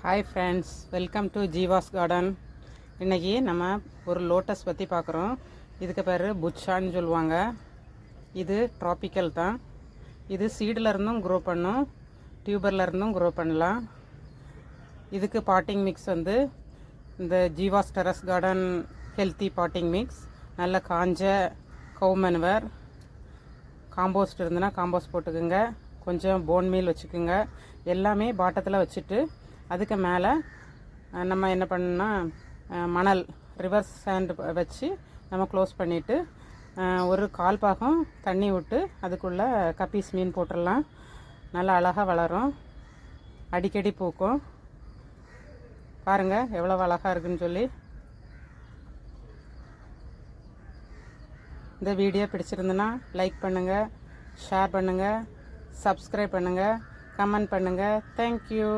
Hi friends, welcome to Jeeva's garden. இன்றைக்கி நம்ம ஒரு லோட்டஸ் பற்றி பார்க்குறோம். இதுக்கு பேர் புச்சான்னு சொல்லுவாங்க. இது ட்ராபிக்கல் தான். இது சீடில் இருந்தும் க்ரோ பண்ணும், டியூபரில் இருந்தும் க்ரோ பண்ணலாம். இதுக்கு பாட்டிங் மிக்ஸ் வந்து இந்த Jeeva's terrace garden healthy potting mix. நல்ல காஞ்ச கவு மெனுவர், காம்போஸ்ட் இருந்துன்னா காம்போஸ்ட் போட்டுக்குங்க. கொஞ்சம் போன் மீல் வச்சுக்கோங்க. எல்லாமே பாட்டத்தில் வச்சுட்டு அதுக்கு மேலே நம்ம என்ன பண்ணணும்னா மணல் ரிவர்ஸ் சாண்ட் வச்சு நம்ம க்ளோஸ் பண்ணிவிட்டு ஒரு கால் பாகம் தண்ணி விட்டு அதுக்குள்ளே கப்பீஸ் மீன் போட்டுடலாம். நல்லா அழகாக வளரும், அடிக்கடி பூக்கும். பாருங்கள் எவ்வளோ அழகாக இருக்குன்னு சொல்லி. இந்த வீடியோ பிடிச்சிருந்துன்னா லைக் பண்ணுங்கள், ஷேர் பண்ணுங்கள், சப்ஸ்கிரைப் பண்ணுங்கள், கமெண்ட் பண்ணுங்கள். தேங்க்யூ.